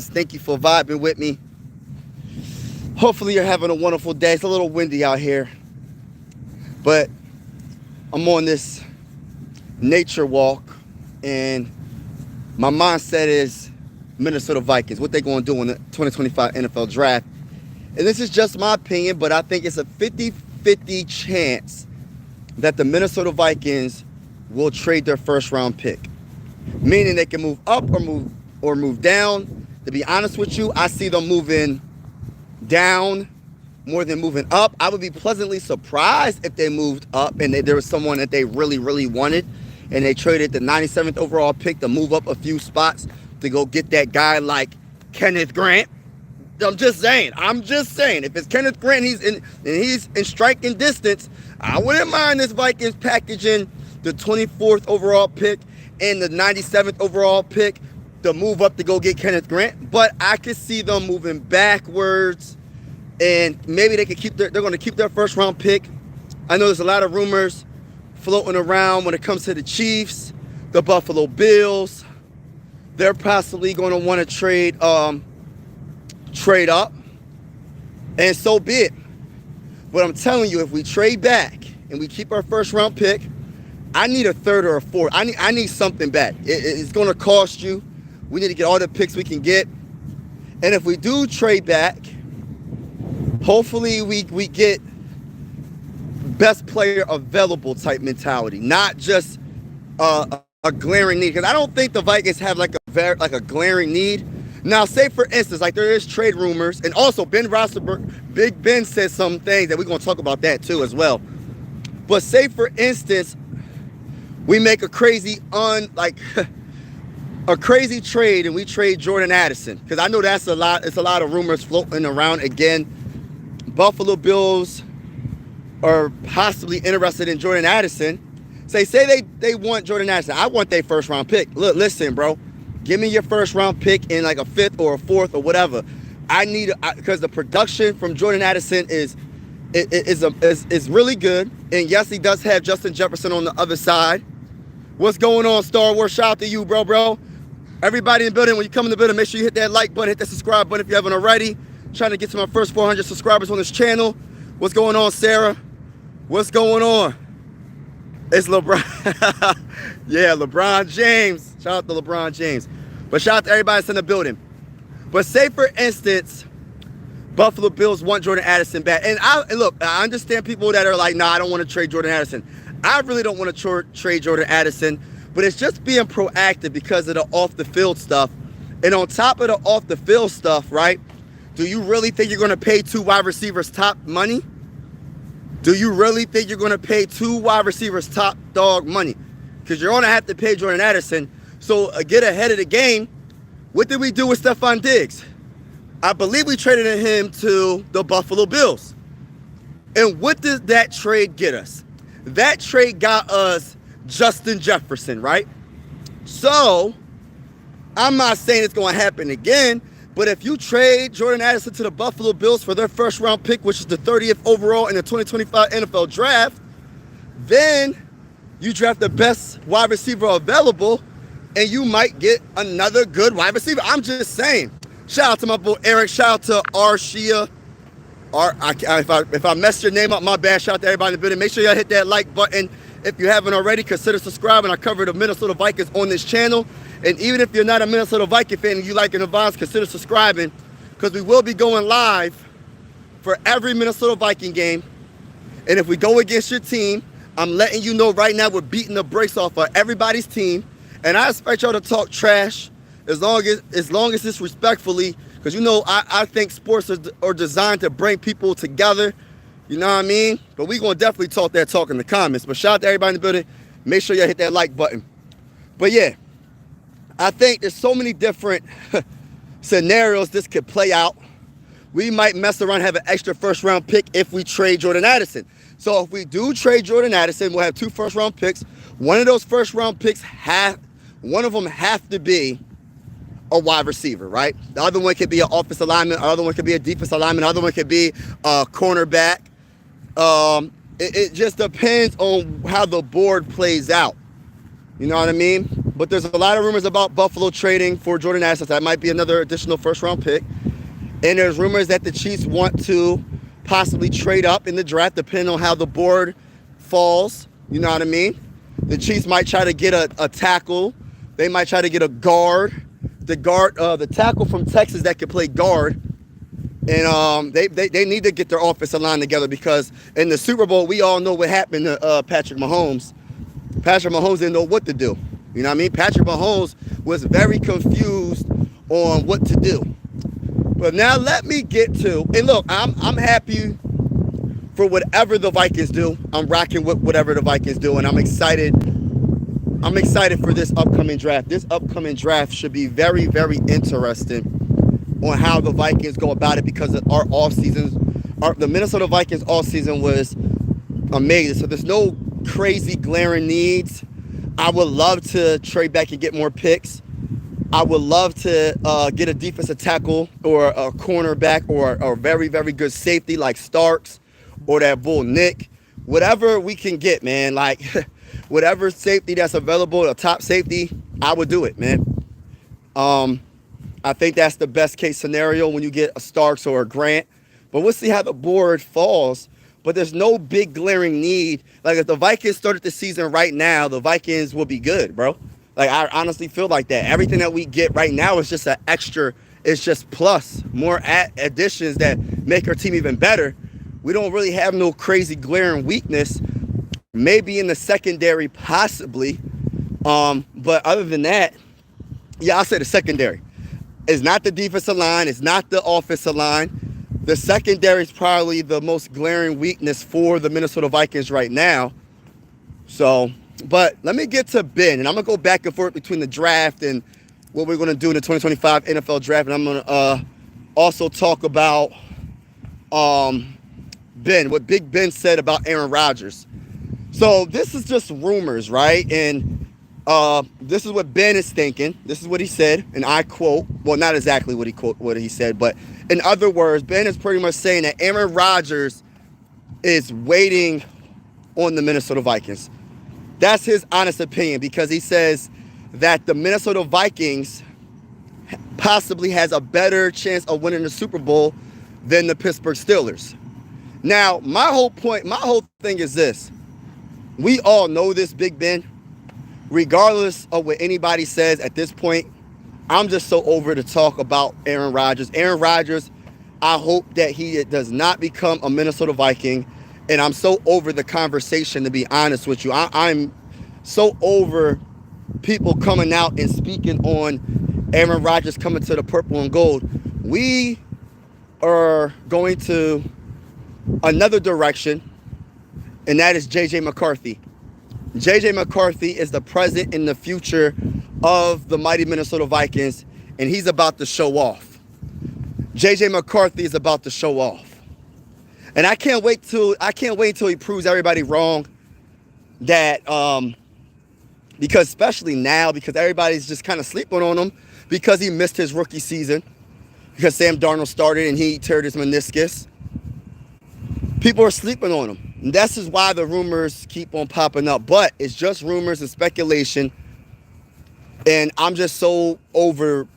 Thank you for vibing with me. Hopefully you're having a wonderful day. It's a little windy out here, but I'm on this nature walk, and my mindset is Minnesota Vikings, what they going to do in the 2025 NFL Draft. And this is just my opinion, but I think it's a 50-50 chance that the Minnesota Vikings will trade their first-round pick, meaning they can move up or move down. To be honest with you, I see them moving down more than moving up. I would be pleasantly surprised if they moved up and there was someone that they really, really wanted, and they traded the 97th overall pick to move up a few spots to go get that guy like Kenneth Grant. I'm just saying. If it's Kenneth Grant, he's in striking distance, I wouldn't mind this Vikings packaging the 24th overall pick and the 97th overall pick to move up to go get Kenneth Grant. But I could see them moving backwards, and maybe they're going to keep their first round pick. I know there's a lot of rumors floating around when it comes to the Chiefs, the Buffalo Bills. They're possibly going to want to trade up, and so be it. But I'm telling you, if we trade back and we keep our first round pick, I need a third or a fourth. I need something back. It's going to cost you. We need to get all the picks we can get. And if we do trade back, hopefully we get best player available type mentality, not just a glaring need. Because I don't think the Vikings have like a glaring need. Now, say for instance, like there is trade rumors, and also Ben Roethlisberger, Big Ben said some things that we're going to talk about that too as well. But say for instance, we make a crazy a crazy trade and we trade Jordan Addison, because I know that's a lot. It's a lot of rumors floating around. Again, Buffalo Bills are possibly interested in Jordan Addison. Say they want Jordan Addison. I want their first round pick. Look, listen, bro. Give me your first round pick in like a fifth or a fourth or whatever. I need, because the production from Jordan Addison is really good. And yes, he does have Justin Jefferson on the other side. What's going on, Star Wars? Shout out to you, bro. Everybody in the building, when you come in the building, make sure you hit that like button, hit that subscribe button if you haven't already. Trying to get to my first 400 subscribers on this channel. What's going on, Sarah? What's going on? It's LeBron. Yeah, LeBron James. Shout out to LeBron James. But shout out to everybody that's in the building. But say, for instance, Buffalo Bills want Jordan Addison back. And look, I understand people that are like, nah, I don't want to trade Jordan Addison. I really don't want to trade Jordan Addison. But it's just being proactive because of the off-the-field stuff. And on top of the off-the-field stuff, right, do you really think you're going to pay two wide receivers top money? Do you really think you're going to pay two wide receivers top dog money? Because you're going to have to pay Jordan Addison. So get ahead of the game. What did we do with Stephon Diggs? I believe we traded him to the Buffalo Bills. And what does that trade get us? That trade got us Justin Jefferson, right? So I'm not saying it's going to happen again, but if you trade Jordan Addison to the Buffalo Bills for their first round pick, which is the 30th overall in the 2025 NFL Draft, then you draft the best wide receiver available, and you might get another good wide receiver. I'm just saying. Shout out to my boy Eric. Shout out to Arshia. If I messed your name up, my bad. Shout out to everybody in the building. Make sure y'all hit that like button. If you haven't already, consider subscribing. I cover the Minnesota Vikings on this channel. And even if you're not a Minnesota Viking fan and you like the vibes, consider subscribing, because we will be going live for every Minnesota Viking game. And if we go against your team, I'm letting you know right now we're beating the brakes off of everybody's team. And I expect y'all to talk trash as long as it's respectfully, because you know I think sports are designed to bring people together. You know what I mean? But we're going to definitely talk that talk in the comments. But shout out to everybody in the building. Make sure y'all hit that like button. But yeah, I think there's so many different scenarios this could play out. We might mess around and have an extra first round pick if we trade Jordan Addison. So if we do trade Jordan Addison, we'll have two first round picks. One of those first round picks, one of them have to be a wide receiver, right? The other one could be an offensive lineman. The other one could be a defensive lineman. The other one could be a cornerback. It just depends on how the board plays out. You know what I mean? But there's a lot of rumors about Buffalo trading for Jordan Addison. That might be another additional first-round pick. And there's rumors that the Chiefs want to possibly trade up in the draft depending on how the board falls. You know what I mean? The Chiefs might try to get a tackle. They might try to get a guard. The tackle from Texas that could play guard. And they need to get their offensive line together because in the Super Bowl, we all know what happened to Patrick Mahomes. Patrick Mahomes didn't know what to do. You know what I mean? Patrick Mahomes was very confused on what to do. But now let me get to, and look, I'm happy for whatever the Vikings do. I'm rocking with whatever the Vikings do, and I'm excited. I'm excited for this upcoming draft. This upcoming draft should be very, very interesting on how the Vikings go about it because our off seasons, the Minnesota Vikings off season was amazing. So there's no crazy glaring needs. I would love to trade back and get more picks. I would love to get a defensive tackle or a cornerback or a very, very good safety like Starks or that bull Nick. Whatever we can get, man. Like whatever safety that's available, a top safety, I would do it, man. I think that's the best case scenario when you get a Starks or a Grant. But we'll see how the board falls. But there's no big glaring need. Like if the Vikings started the season right now, the Vikings will be good, bro. Like I honestly feel like that. Everything that we get right now is just an extra. It's just plus more additions that make our team even better. We don't really have no crazy glaring weakness. Maybe in the secondary, possibly. But other than that, yeah, I'll say the secondary. It's not the defensive line. It's not the offensive line. The secondary is probably the most glaring weakness for the Minnesota Vikings right now. So, but let me get to Ben, and I'm going to go back and forth between the draft and what we're going to do in the 2025 NFL draft. And I'm going to also talk about Ben, what Big Ben said about Aaron Rodgers. So this is just rumors, right? And this is what Ben is thinking. This is what he said, and I quote. Well, not exactly what he said, but in other words, Ben is pretty much saying that Aaron Rodgers is waiting on the Minnesota Vikings. That's his honest opinion because he says that the Minnesota Vikings possibly has a better chance of winning the Super Bowl than the Pittsburgh Steelers. Now, my whole thing is this. We all know this, Big Ben. Regardless of what anybody says at this point, I'm just so over to talk about Aaron Rodgers. Aaron Rodgers, I hope that he does not become a Minnesota Viking. And I'm so over the conversation, to be honest with you. I'm so over people coming out and speaking on Aaron Rodgers coming to the purple and gold. We are going to another direction, and that is J.J. McCarthy. J.J. McCarthy is the present and the future of the mighty Minnesota Vikings, and he's about to show off. J.J. McCarthy is about to show off. And I can't wait until he proves everybody wrong that because especially now, because everybody's just kind of sleeping on him because he missed his rookie season, because Sam Darnold started and he teared his meniscus. People are sleeping on him. And this is why the rumors keep on popping up. But it's just rumors and speculation. And I'm just so over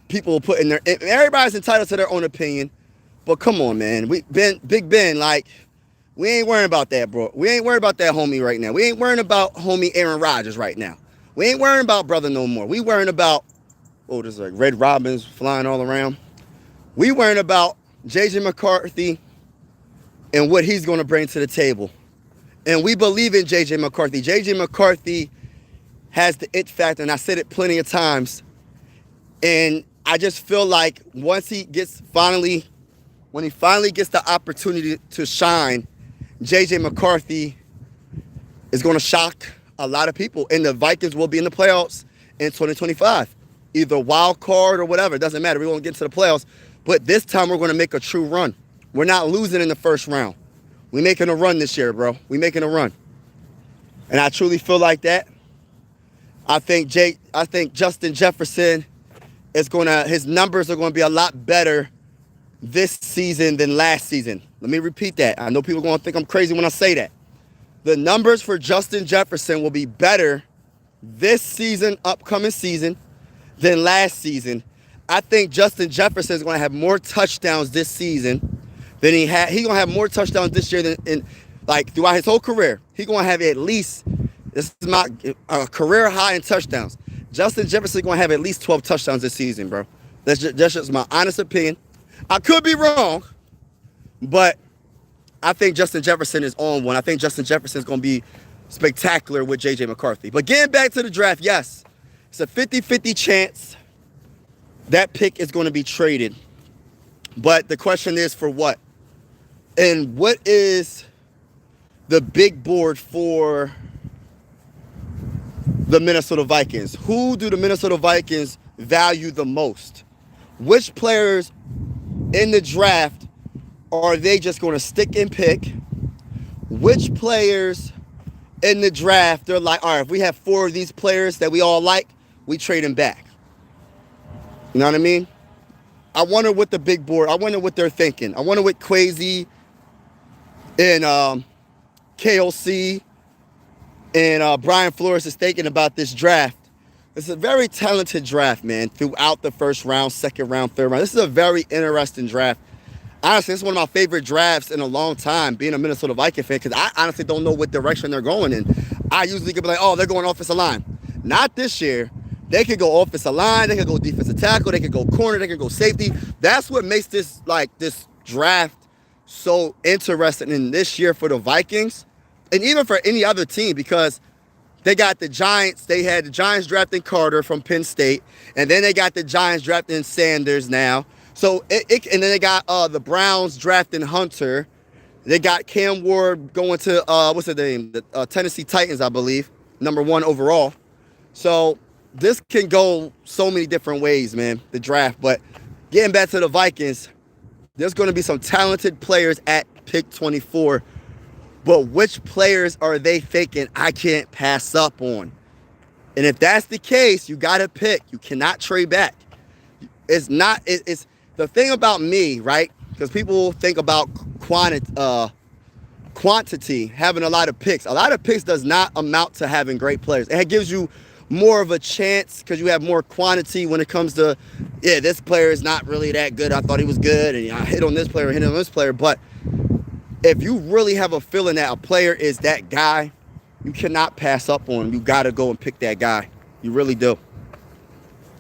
people putting their... Everybody's entitled to their own opinion. But come on, man. Big Ben, like, we ain't worrying about that, bro. We ain't worrying about that homie right now. We ain't worrying about homie Aaron Rodgers right now. We ain't worrying about brother no more. We worrying about... Oh, there's like red robins flying all around. We worrying about J.J. McCarthy and what he's going to bring to the table. And we believe in J.J. McCarthy. J.J. McCarthy has the it factor, and I said it plenty of times. And I just feel like when he finally gets the opportunity to shine, J.J. McCarthy is going to shock a lot of people. And the Vikings will be in the playoffs in 2025. Either wild card or whatever. It doesn't matter. We're going to get to the playoffs. But this time we're going to make a true run. We're not losing in the first round. We're making a run this year, bro. We're making a run. And I truly feel like that. I think Justin Jefferson his numbers are going to be a lot better this season than last season. Let me repeat that. I know people are going to think I'm crazy when I say that. The numbers for Justin Jefferson will be better this season, upcoming season, than last season. I think Justin Jefferson is going to have more touchdowns this season than he had. He's going to have more touchdowns this year than throughout his whole career. He's going to have at least, this is my career high in touchdowns. Justin Jefferson is going to have at least 12 touchdowns this season, bro. That's just my honest opinion. I could be wrong, but I think Justin Jefferson is on one. I think Justin Jefferson is going to be spectacular with J.J. McCarthy. But getting back to the draft, yes, it's a 50-50 chance that pick is going to be traded. But the question is for what? And what is the big board for the Minnesota Vikings? Who do the Minnesota Vikings value the most? Which players in the draft are they just going to stick and pick? Which players in the draft, they're like, all right, if we have 4 of these players that we all like, we trade them back. You know what I mean? I wonder what the big board, I wonder what they're thinking. I wonder what Quasi and KOC and Brian Flores is thinking about this draft. It's a very talented draft, man, throughout the first round, second round, third round. This is a very interesting draft. Honestly, it's one of my favorite drafts in a long time, being a Minnesota Viking fan, because I honestly don't know what direction they're going in. I usually could be like, oh, they're going offensive line. Not this year. They could go offensive line, they could go defensive tackle, they could go corner, they could go safety. That's what makes this draft so interesting in this year for the Vikings, and even for any other team, because they got the Giants. They had the Giants drafting Carter from Penn State, and then they got the Giants drafting Sanders now. So and then they got the Browns drafting Hunter. They got Cam Ward going to what's the name? The Tennessee Titans, I believe, #1 overall. So this can go so many different ways, man, the draft. But getting back to the Vikings, there's going to be some talented players at pick 24. But which players are they thinking I can't pass up on? And if that's the case, you got to pick. You cannot trade back. It's not, it's the thing about me, right? Because people think about quantity, having a lot of picks. A lot of picks does not amount to having great players. It gives you more of a chance because you have more quantity when it comes to, yeah, this player is not really that good. I thought he was good, and I hit on this player, hit on this player. But if you really have a feeling that a player is that guy, you cannot pass up on him. You got to go and pick that guy. You really do.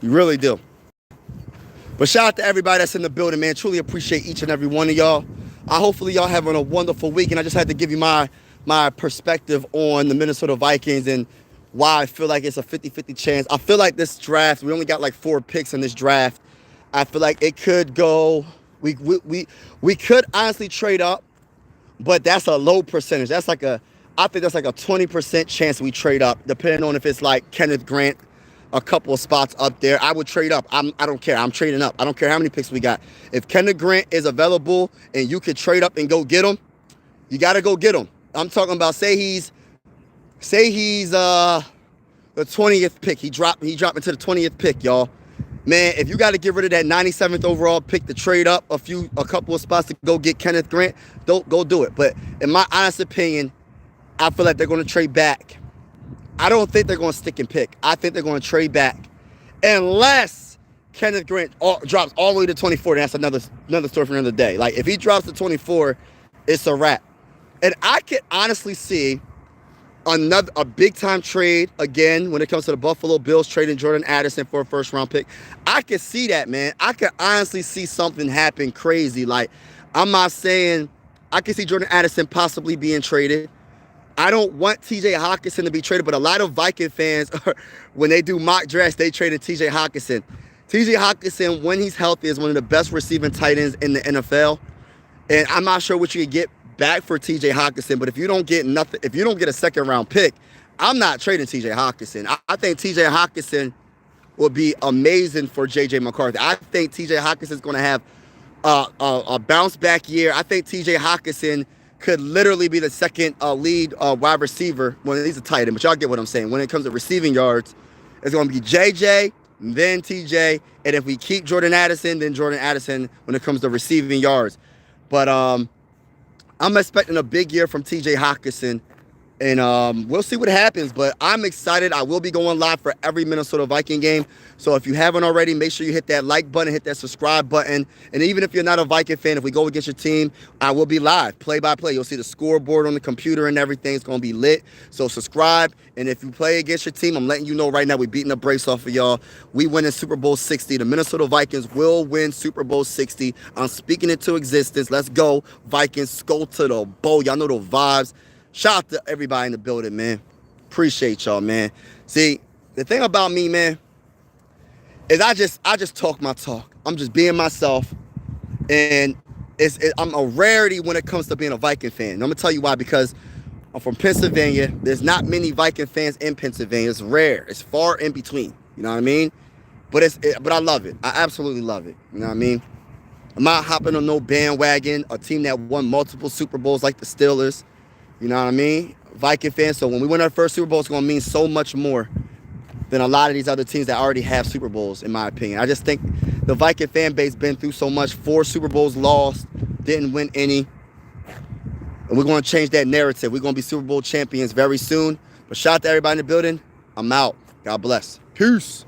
You really do. But shout out to everybody that's in the building, man. Truly appreciate each and every one of y'all. Hopefully y'all having a wonderful week. And I just had to give you my perspective on the Minnesota Vikings and why I feel like it's a 50-50 chance. I feel like this draft, we only got like 4 picks in this draft. I feel like it could go, we could honestly trade up, but that's a low percentage. I think that's like a 20% chance we trade up, depending on if it's like Kenneth Grant, a couple of spots up there. I would trade up. I don't care. I'm trading up. I don't care how many picks we got. If Kenneth Grant is available and you could trade up and go get him, you got to go get him. I'm talking about say he's the 20th pick. He dropped into the 20th pick, y'all. Man, if you got to get rid of that 97th overall pick to trade up a couple of spots to go get Kenneth Grant, don't go do it. But in my honest opinion, I feel like they're going to trade back. I don't think they're going to stick and pick. I think they're going to trade back. Unless Kenneth Grant drops all the way to 24, then that's another story for another day. Like, if he drops to 24, it's a wrap. And I could honestly see a big-time trade, again, when it comes to the Buffalo Bills trading Jordan Addison for a first-round pick. I could see that, man. I could honestly see something happen crazy. Like, I'm not saying I could see Jordan Addison possibly being traded. I don't want T.J. Hockenson to be traded, but a lot of Viking fans, when they do mock drafts, they traded T.J. Hockenson. T.J. Hockenson, when he's healthy, is one of the best receiving tight ends in the NFL. And I'm not sure what you could get back for T.J. Hockenson, but if you don't get nothing, if you don't get a second-round pick, I'm not trading T.J. Hockenson. I think T.J. Hockenson will be amazing for J.J. McCarthy. I think T.J. Hockenson is going to have a bounce-back year. I think T.J. Hockenson could literally be the second lead wide receiver. Well, he's a tight end, but y'all get what I'm saying. When it comes to receiving yards, it's going to be J.J., then T.J., and if we keep Jordan Addison, then Jordan Addison when it comes to receiving yards. But I'm expecting a big year from T.J. Hockenson And we'll see what happens, but I'm excited. I will be going live for every Minnesota Viking game. So if you haven't already, make sure you hit that like button, hit that subscribe button. And even if you're not a Viking fan, if we go against your team, I will be live, play by play. You'll see the scoreboard on the computer and everything. It's going to be lit. So subscribe. And if you play against your team, I'm letting you know right now, we're beating the brakes off of y'all. We win in Super Bowl 60. The Minnesota Vikings will win Super Bowl 60. I'm speaking it to existence. Let's go. Vikings, go to the bowl. Y'all know the vibes. Shout out to everybody in the building, man. Appreciate y'all, man. See, the thing about me, man, is I just talk my talk. I'm just being myself, and I'm a rarity when it comes to being a Viking fan. And I'm gonna tell you why. Because I'm from Pennsylvania. There's not many Viking fans in Pennsylvania. It's rare. It's far in between. You know what I mean? But but I love it. I absolutely love it. You know what I mean? I'm not hopping on no bandwagon. A team that won multiple Super Bowls like the Steelers. You know what I mean? Viking fans. So when we win our first Super Bowl, it's going to mean so much more than a lot of these other teams that already have Super Bowls, in my opinion. I just think the Viking fan base been through so much. 4 Super Bowls lost, didn't win any. And we're going to change that narrative. We're going to be Super Bowl champions very soon. But shout out to everybody in the building. I'm out. God bless. Peace.